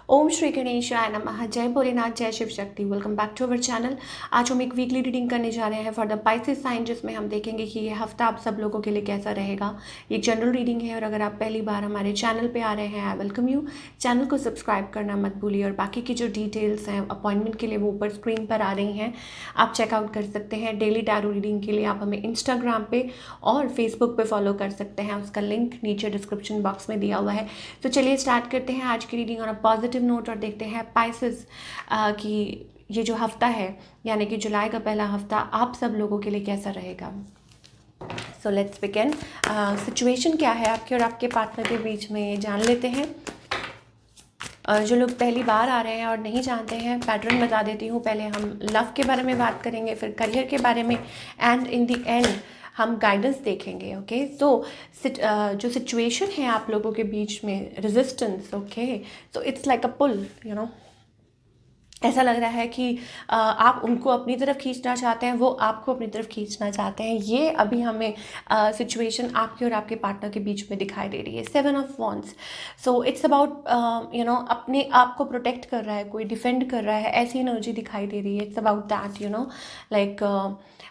ओम श्री गणेशाय नमः। जय भोलेनाथ, जय Shiv Shakti. Welcome back to our channel. आज हम एक वीकली रीडिंग करने जा रहे हैं फॉर द पाइसेस साइन, जिसमें हम देखेंगे कि ये हफ्ता आप सब लोगों के लिए कैसा रहेगा। ये जनरल रीडिंग है और अगर आप पहली बार हमारे चैनल पे आ रहे हैं, आई वेलकम यू। चैनल को सब्सक्राइब करना मत भूलिए और बाकी की जो डिटेल्स हैं अपॉइंटमेंट के लिए वो ऊपर स्क्रीन पर आ रही हैं, आप चेकआउट कर सकते हैं। डेली टैरो रीडिंग के लिए आप हमें इंस्टाग्राम पे और फेसबुक पे फॉलो कर सकते हैं, उसका लिंक नीचे डिस्क्रिप्शन बॉक्स में दिया हुआ है। तो चलिए स्टार्ट करते हैं आज की reading on a positive note और देखते हैं पाइसेस की ये जो हफ्ता है, यानी कि जुलाई का पहला हफ्ता आप सब लोगों के लिए कैसा रहेगा। So let's begin. सिचुएशन क्या है आपके और आपके पार्टनर के बीच में, ये जान लेते हैं। जो लोग पहली बार आ रहे हैं और नहीं जानते हैं, पैटर्न बता देती हूँ। पहले हम लव के बारे में बात करेंगे, फिर करियर के बारे में, एंड इन द एंड हम गाइडेंस देखेंगे। ओके, तो जो सिचुएशन है आप लोगों के बीच में, रेजिस्टेंस। ओके, तो it's like a pull, you know. ऐसा लग रहा है कि आप उनको अपनी तरफ खींचना चाहते हैं, वो आपको अपनी तरफ खींचना चाहते हैं। ये अभी हमें सिचुएशन आपके और आपके पार्टनर के बीच में दिखाई दे रही है। 7 of wands. So it's about you know, अपने आप को प्रोटेक्ट कर रहा है, कोई डिफेंड कर रहा है, ऐसी एनर्जी दिखाई दे रही है। It's about that, you know, like.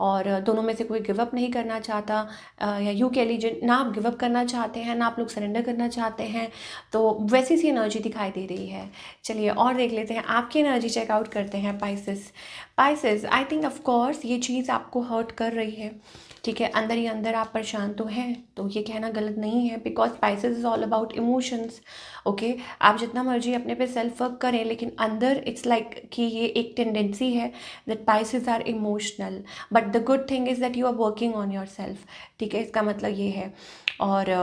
और दोनों में से कोई गिव अप नहीं करना चाहता, या यूँ कह लीजिए, ना आप गिव अप करना चाहते हैं ना आप लोग सरेंडर करना चाहते हैं। तो वैसी सी एनर्जी दिखाई दे रही है। चलिए और देख लेते हैं, आपकी एनर्जी चेकआउट करते हैं। Pisces, I think of course ये चीज़ आपको हर्ट कर रही है। ठीक है, अंदर ही अंदर आप परेशान तो हैं, तो ये कहना गलत नहीं है, because Pisces is all about emotions. Okay, आप जितना मर्जी अपने पे सेल्फ वर्क करें, लेकिन अंदर इट्स लाइक कि ये एक टेंडेंसी है that Pisces are emotional, but the good thing is that you are working on your self. ठीक है, इसका मतलब ये है। और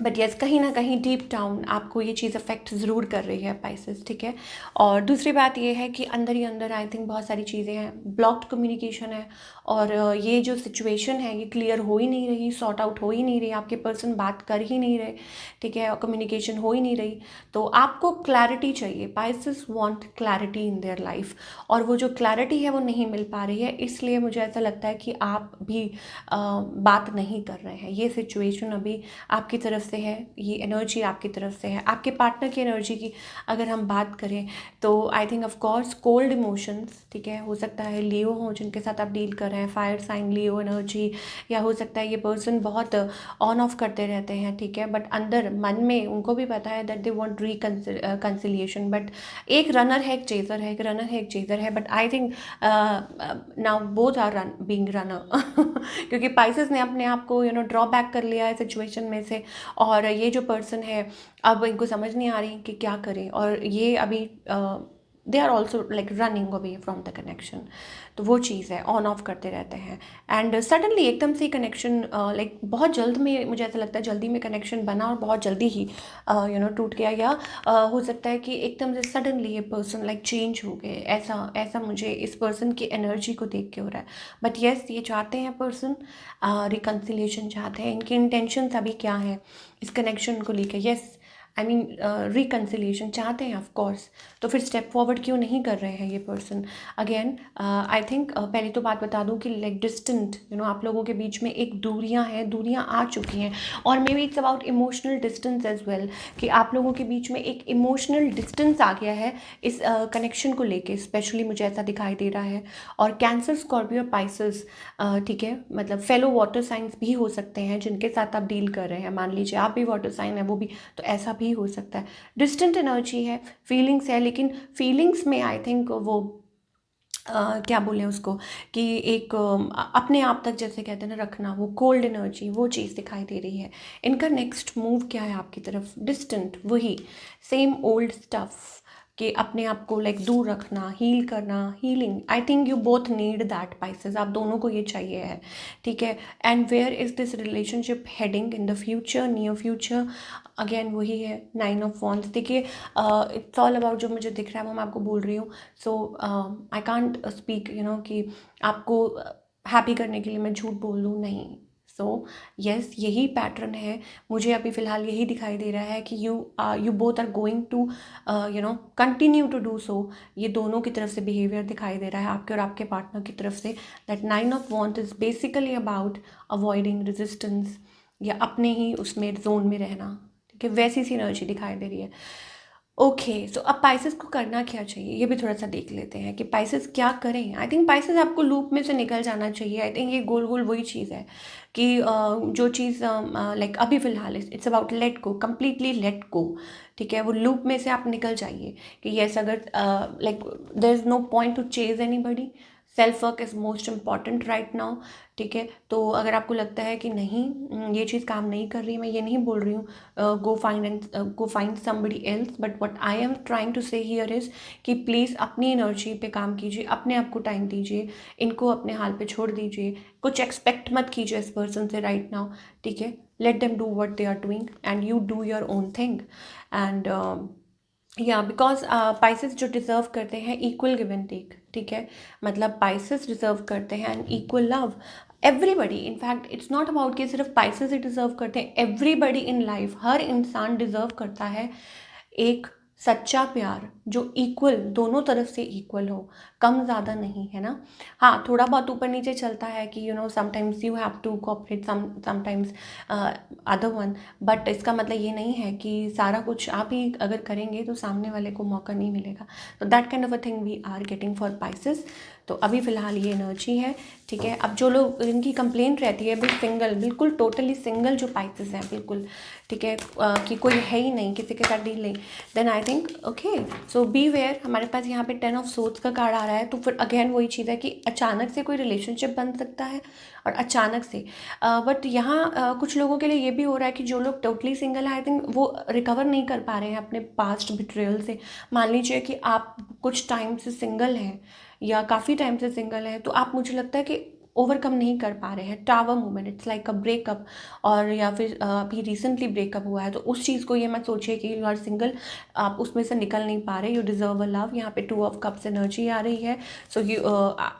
बट यस, कहीं ना कहीं डीप डाउन आपको ये चीज़ अफेक्ट ज़रूर कर रही है पाइसेस। ठीक है, और दूसरी बात ये है कि अंदर ही अंदर आई थिंक बहुत सारी चीज़ें हैं, ब्लॉक्ड कम्युनिकेशन है, और ये जो सिचुएशन है ये क्लियर हो ही नहीं रही, सॉर्ट आउट हो ही नहीं रही, आपके पर्सन बात कर ही नहीं रहे। ठीक है, और कम्युनिकेशन हो ही नहीं रही, तो आपको क्लैरिटी चाहिए। Pisces want clarity in their life, और वो जो क्लैरिटी है वो नहीं मिल पा रही है, इसलिए मुझे ऐसा लगता है कि आप भी बात नहीं कर रहे हैं। ये सिचुएशन अभी आपकी तरफ से है, ये एनर्जी आपकी तरफ से है। आपके पार्टनर की एनर्जी की अगर हम बात करें तो I think of course cold emotions. ठीक है, हो सकता है लियो हो जिनके साथ आप डील कर रहे हैं, फायर साइन लियो एनर्जी, या हो सकता है ये पर्सन बहुत ऑन ऑफ करते रहते हैं। ठीक है, बट अंदर मन में उनको भी पता है that they want reconciliation, but एक रनर है एक चेजर है, एक रनर है एक चेजर है, but I think now both are being runner क्योंकि पाइसेस ने अपने आप को ड्रॉ बैक कर लिया है सिचुएशन में से, और ये जो पर्सन है अब इनको समझ नहीं आ रही कि क्या करें, और ये अभी they are also like running away from the connection. तो वो चीज़ है, ऑन ऑफ करते रहते हैं, एंड सडनली एकदम से कनेक्शन लाइक बहुत जल्द में, मुझे ऐसा लगता है जल्दी में कनेक्शन बना और बहुत जल्दी ही टूट गया, या हो सकता है कि एकदम से सडनली ये पर्सन लाइक चेंज हो गए। ऐसा ऐसा मुझे इस पर्सन की एनर्जी को देख के हो रहा है। बट येस, ये चाहते हैं पर्सन रिकन्सिलिएशन चाहते हैं। इनकी इंटेंशन अभी क्या है इस कनेक्शन को लेकर? येस, आई मीन रिकन्सिलिएशन चाहते हैं ऑफ कोर्स, तो फिर स्टेप फॉरवर्ड क्यों नहीं कर रहे हैं ये पर्सन? अगेन आई थिंक पहले तो बात बता दूं कि लाइक डिस्टेंट, आप लोगों के बीच में एक दूरियां हैं, दूरियां आ चुकी हैं, और maybe it's about emotional distance as well, कि आप लोगों के बीच में एक इमोशनल डिस्टेंस आ गया है इस कनेक्शन को लेके, स्पेशली मुझे ऐसा दिखाई दे रहा है। और कैंसर, स्कॉर्पियो, पाइसेस, ठीक है, मतलब फेलो वाटर साइंस भी हो सकते हैं जिनके साथ आप डील कर रहे हैं। मान लीजिए आप भी वाटर साइन है, वो भी, तो ऐसा भी हो सकता है। डिस्टेंट एनर्जी है, फीलिंग्स है, लेकिन फीलिंग्स में आई थिंक वो क्या बोलें उसको, कि एक अपने आप तक जैसे कहते हैं ना रखना, वो कोल्ड एनर्जी, वो चीज़ दिखाई दे रही है। इनका नेक्स्ट मूव क्या है आपकी तरफ? डिस्टेंट, वही सेम ओल्ड स्टफ, कि अपने आप को लाइक दूर रखना, हील करना, healing. I think you both need that Pisces, आप दोनों को ये चाहिए है। ठीक है, and where is this relationship heading in the future, near future? Again वही है, 9 ऑफ वॉन्ड्स। देखिए इट्स ऑल अबाउट, जो मुझे दिख रहा है वो मैं आपको बोल रही हूँ। सो आई कांट स्पीक कि आपको हैप्पी करने के लिए मैं झूठ बोल दूँ, नहीं। सो येस, यही पैटर्न है, मुझे अभी फ़िलहाल यही दिखाई दे रहा है कि you both are going to continue to do so. ये दोनों की तरफ से बिहेवियर दिखाई दे रहा है, आपके और आपके पार्टनर की तरफ से। That 9 of want is basically about avoiding resistance, या अपने ही उसमें जोन में रहना। ठीक है, वैसी सी एनर्जी दिखाई दे रही है। ओके, सो अब पाइसेस को करना क्या चाहिए ये भी थोड़ा सा देख लेते हैं कि पाइसेस क्या करें। आई थिंक पाइसेस आपको लूप में से निकल जाना चाहिए। आई थिंक ये गोल गोल वही चीज़ है कि जो चीज़ लाइक अभी फ़िलहाल it's about let go, completely let go. ठीक है, वो लूप में से आप निकल जाइए कि यस, अगर like there is no point to chase anybody, self work is most important right now. ठीक है, तो अगर आपको लगता है कि नहीं ये चीज़ काम नहीं कर रही, मैं ये नहीं बोल रही हूँ go find somebody else, but what I am trying to say here is कि प्लीज़ अपनी एनर्जी पे काम कीजिए, अपने आप को टाइम दीजिए, इनको अपने हाल पे छोड़ दीजिए, कुछ एक्सपेक्ट मत कीजिए इस पर्सन से राइट नाउ। ठीक है, let them do what they are doing and you do your own thing. And या बिकॉज पाइसेस जो डिज़र्व करते हैं इक्वल गिव एंड टेक। ठीक है, मतलब पाइसेस डिज़र्व करते हैं and equal love. Everybody, in fact it's not about कि सिर्फ पाइसेस ही डिज़र्व करते हैं, एवरीबडी इन लाइफ, हर इंसान डिज़र्व करता है एक सच्चा प्यार जो इक्वल, दोनों तरफ से इक्वल हो, कम ज़्यादा नहीं, है ना। हाँ, थोड़ा बहुत ऊपर नीचे चलता है कि sometimes you have to cooperate, sometimes other one, but इसका मतलब ये नहीं है कि सारा कुछ आप ही अगर करेंगे तो सामने वाले को मौका नहीं मिलेगा। तो that kind of a thing we are getting for Pisces. तो अभी फ़िलहाल ये एनर्जी है। ठीक है, अब जो लोग जिनकी कंप्लेंट रहती है बिल्कुल सिंगल, बिल्कुल टोटली सिंगल जो पाइसेस हैं बिल्कुल, ठीक है, कि कोई है ही नहीं, किसी के साथ डील नहीं, then I think okay, so beware. हमारे पास यहाँ पे 10 ऑफ सोर्ड्स का कार्ड आ रहा है, तो फिर अगेन वही चीज़ है कि अचानक से कोई रिलेशनशिप बन सकता है और अचानक से बट यहाँ कुछ लोगों के लिए ये भी हो रहा है कि जो लोग टोटली सिंगल है, आई थिंक वो रिकवर नहीं कर पा रहे हैं अपने पास्ट बिट्रेयल से। मान लीजिए कि आप कुछ टाइम से सिंगल हैं या काफ़ी टाइम से सिंगल हैं, तो आप, मुझे लगता है कि ओवरकम नहीं कर पा रहे हैं tower moment, it's like a breakup, और या फिर अभी रिसेंटली ब्रेकअप हुआ है, तो उस चीज़ को ये मत सोचिए कि यू आर सिंगल, आप उसमें से निकल नहीं पा रहे, यू डिज़र्व अ लव। यहाँ पे 2 ऑफ कप्स एनर्जी आ रही है, so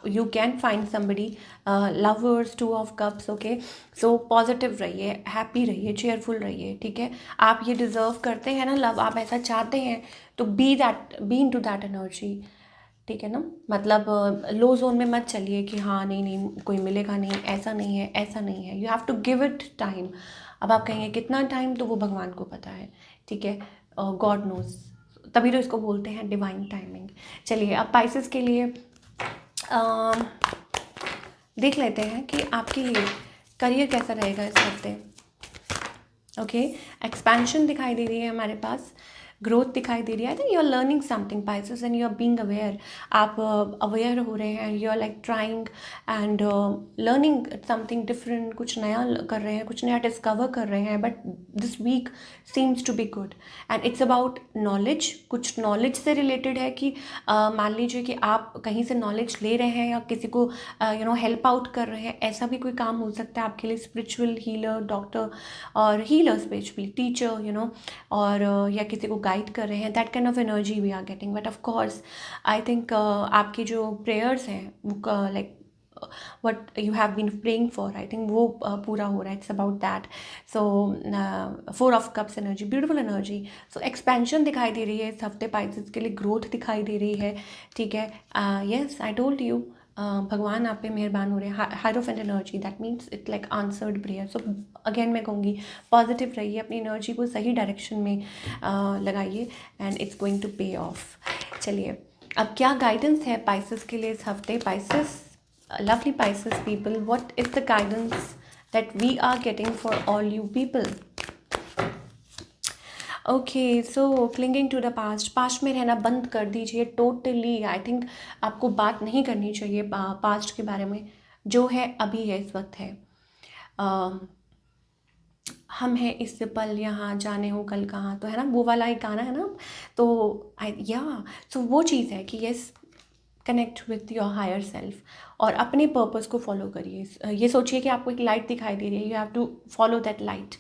you can find somebody lovers, 2 of cups. Okay, so positive रहिए, हैप्पी रहिए, चेयरफुल रहिए। ठीक है, आप ये डिज़र्व करते हैं ना लव, आप ऐसा चाहते हैं, तो be into that energy. ठीक है ना, मतलब लो जोन में मत चलिए कि हाँ नहीं नहीं कोई मिलेगा नहीं, ऐसा नहीं है, ऐसा नहीं है, you have to give it time. अब आप कहेंगे कितना टाइम, तो वो भगवान को पता है। ठीक है, गॉड नोज, तभी तो इसको बोलते हैं डिवाइन टाइमिंग। चलिए, अब पाइसेस के लिए देख लेते हैं कि आपके लिए करियर कैसा रहेगा इस हफ्ते। ओके, एक्सपेंशन दिखाई दे रही है हमारे पास, ग्रोथ दिखाई दे रही है। I think you are learning something Pisces and you are being aware. आप अवेयर हो रहे हैं, you are like trying and learning something different, कुछ नया कर रहे हैं, कुछ नया डिस्कवर कर रहे हैं, but this week seems to be good and it's about knowledge. कुछ नॉलेज से रिलेटेड है कि मान लीजिए कि आप कहीं से नॉलेज ले रहे हैं या किसी को हेल्प आउट कर रहे हैं, ऐसा भी कोई काम हो सकता है आपके लिए। स्पिरिचुअल हीलर, डॉक्टर और हीलर, स्पिरिचुअली टीचर, और या किसी को गाइड कर रहे हैं, that kind of energy we are getting. But of course I think आपकी जो प्रेयर्स हैं वो like what you have been praying for, I think वो पूरा हो रहा है। It's about that. So 4 of cups energy, beautiful energy. So expansion दिखाई दे रही है इस हफ्ते पाइसेस के लिए, ग्रोथ दिखाई दे रही है। ठीक है, येस आई टोल्ड यू, भगवान आप पे मेहरबान हो रहे हैं। Hierophant energy, that means it like answered prayer. So again मैं कहूँगी पॉजिटिव रहिए, अपनी एनर्जी को सही डायरेक्शन में लगाइए एंड इट्स गोइंग टू पे ऑफ। चलिए, अब क्या गाइडेंस है पाइसेस के लिए इस हफ्ते। Pisces, lovely Pisces people, what is the guidance that we are getting for all you people? Okay, so clinging to the past, past में रहना बंद कर दीजिए टोटली। आई थिंक आपको बात नहीं करनी चाहिए पास्ट के बारे में, जो है अभी है, इस वक्त है। हम हैं इस पल यहाँ, जाने हो कल कहाँ, तो है ना, वो वाला एक गाना है ना। तो सो वो चीज़ है कि yes, connect with your higher self और अपने पर्पस को फॉलो करिए। ये सोचिए कि आपको एक लाइट दिखाई दे रही है, you have to follow that light.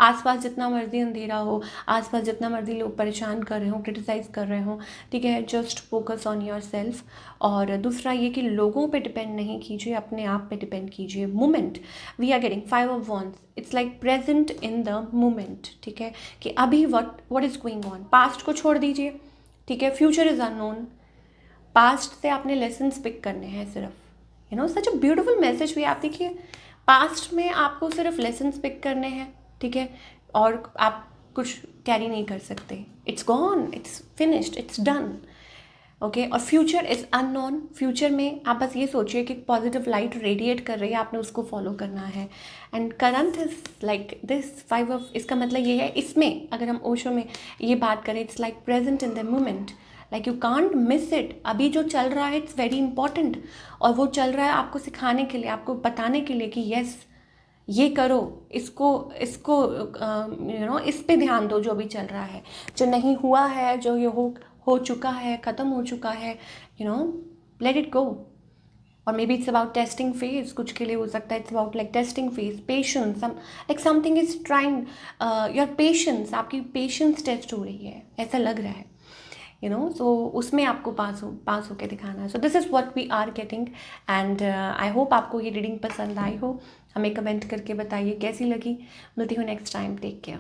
आसपास जितना मर्जी अंधेरा हो, आसपास जितना मर्जी लोग परेशान कर रहे हो, क्रिटिसाइज़ कर रहे हो, ठीक है, just focus on your self. और दूसरा ये कि लोगों पे डिपेंड नहीं कीजिए, अपने आप पे डिपेंड कीजिए। Moment, we are getting 5 of wands, it's like present in the moment. ठीक है, कि अभी what is going on, past को छोड़ दीजिए। ठीक है, फ्यूचर इज़ अननोन, पास्ट से आपने लेसन्स पिक करने हैं सिर्फ। सच अ ब्यूटीफुल मैसेज भी। आप देखिए, पास्ट में आपको सिर्फ लेसन्स पिक करने हैं। ठीक है, और आप कुछ कैरी नहीं कर सकते. It's gone, it's finished, it's done. Okay. और फ्यूचर इज़ अननोन. फ्यूचर में आप बस ये सोचिए कि पॉजिटिव लाइट रेडिएट कर रही है, आपने उसको फॉलो करना है. And current is like this 5 of, इसका मतलब ये है, इसमें अगर हम ओशो में ये बात करें, it's like present in the moment, like you can't miss it. अभी जो चल रहा है इट्स वेरी इंपॉर्टेंट, और वो चल रहा है आपको सिखाने के लिए, आपको बताने के लिए कि यस ये करो, इसको इसको इस पे ध्यान दो. जो भी चल रहा है, जो नहीं हुआ है, जो ये हो चुका है, ख़त्म हो चुका है, लेट इट गो. और maybe it's about testing phase. कुछ के लिए हो सकता है it's about like testing phase, patience, like something is trying your patience. आपकी पेशेंस टेस्ट हो रही है, ऐसा लग रहा है. सो उसमें आपको पास होके दिखाना है. So this is what we are getting. And I hope आपको ये रीडिंग पसंद आई हो. हमें कमेंट करके बताइए कैसी लगी. मिलती हूँ नेक्स्ट टाइम. Take care.